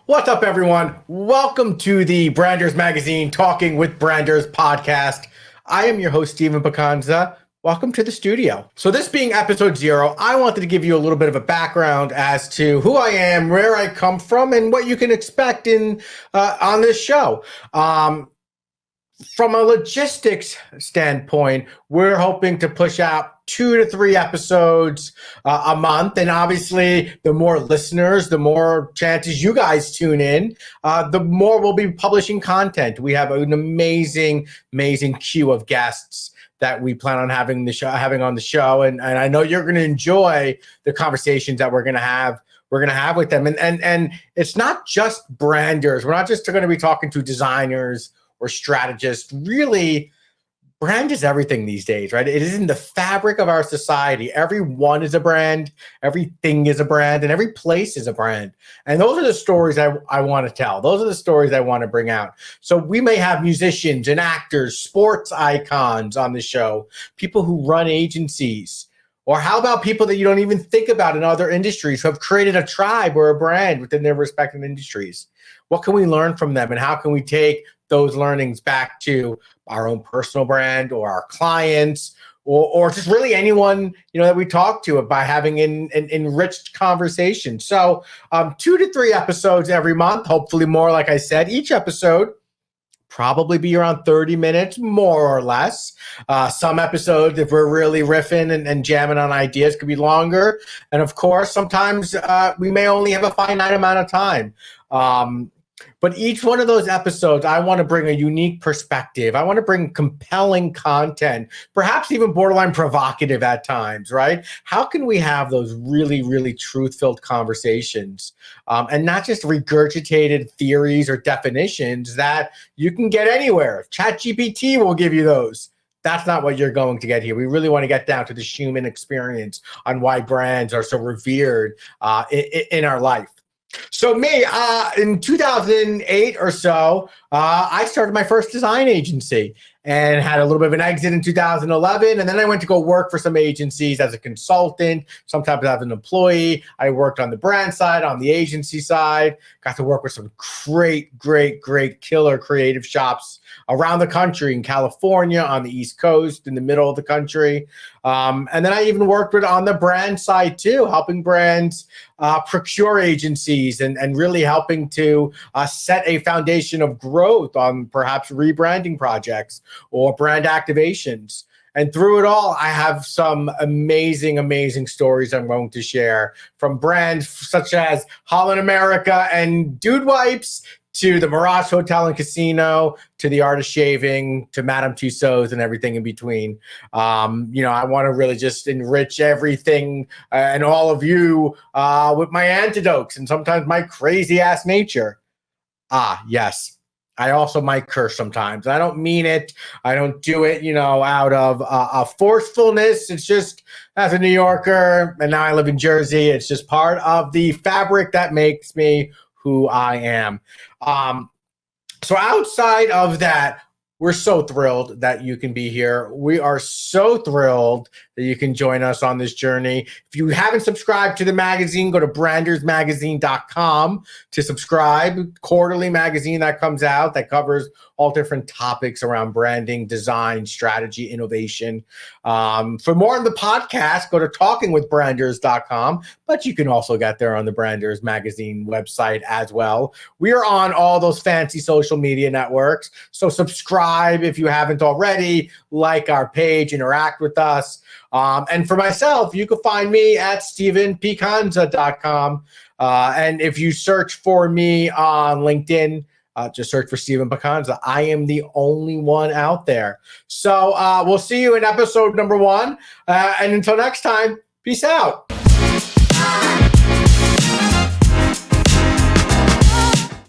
What's up, everyone? Welcome to the Branders Magazine Talking with Branders podcast. I am your host, Stephen Picanza. Welcome to the studio. So this being episode 0, I wanted to give you a little bit of a background as to who I am, where I come from, and what you can expect on this show. From a logistics standpoint, we're hoping to push out 2 to 3 episodes a month. And obviously, the more listeners, the more chances you guys tune in, the more we'll be publishing content. We have an amazing queue of guests that we plan on having on the show. And I know you're going to enjoy the conversations that we're going to have with them. And it's not just branders. We're not just going to be talking to designers or strategist. Really, brand is everything these days, right? It is in the fabric of our society. Everyone is a brand, everything is a brand, and every place is a brand. And those are the stories I want to tell. Those are the stories I want to bring out. So we may have musicians and actors, sports icons on the show, people who run agencies. Or how about people that you don't even think about in other industries who have created a tribe or a brand within their respective industries? What can we learn from them, and how can we take those learnings back to our own personal brand or our clients or just really anyone that we talk to by having an enriched conversation? So 2 to 3 episodes every month, hopefully more. Like I said, each episode probably be around 30 minutes, more or less. Some episodes, if we're really riffing and jamming on ideas, could be longer. And of course, sometimes we may only have a finite amount of time. But each one of those episodes, I want to bring a unique perspective. I want to bring compelling content, perhaps even borderline provocative at times, right? How can we have those really truth-filled conversations and not just regurgitated theories or definitions that you can get anywhere? ChatGPT will give you those. That's not what you're going to get here. We really want to get down to the human experience on why brands are so revered in our life. So me, in 2008 or so, I started my first design agency and had a little bit of an exit in 2011. And then I went to go work for some agencies as a consultant, sometimes as an employee. I worked on the brand side, on the agency side, got to work with some great killer creative shops around the country, in California, on the East Coast, in the middle of the country. And then I even worked on the brand side too, helping brands procure agencies and really helping to set a foundation of growth on perhaps rebranding projects or brand activations. And through it all, I have some amazing stories I'm going to share, from brands such as Holland America and Dude Wipes, to the Mirage Hotel and Casino, to the Art of Shaving, to Madame Tussauds, and everything in between. I want to really just enrich everything and all of you with my antidotes and sometimes my crazy ass nature. Yes. I also might curse sometimes. I don't mean it. I don't do it, out of forcefulness. It's just, as a New Yorker, and now I live in Jersey, it's just part of the fabric that makes me who I am. So outside of that, we're so thrilled that you can be here. We are so thrilled that you can join us on this journey. If you haven't subscribed to the magazine, go to brandersmagazine.com to subscribe. Quarterly magazine that comes out that covers all different topics around branding, design, strategy, innovation. For more on the podcast, go to talkingwithbranders.com, but you can also get there on the Branders Magazine website as well. We are on all those fancy social media networks, so subscribe if you haven't already, like our page, interact with us. And for myself, you can find me at stephenpicanza.com. And if you search for me on LinkedIn, just search for Stephen Picanza. I am the only one out there. So we'll see you in episode number 1. And until next time, peace out.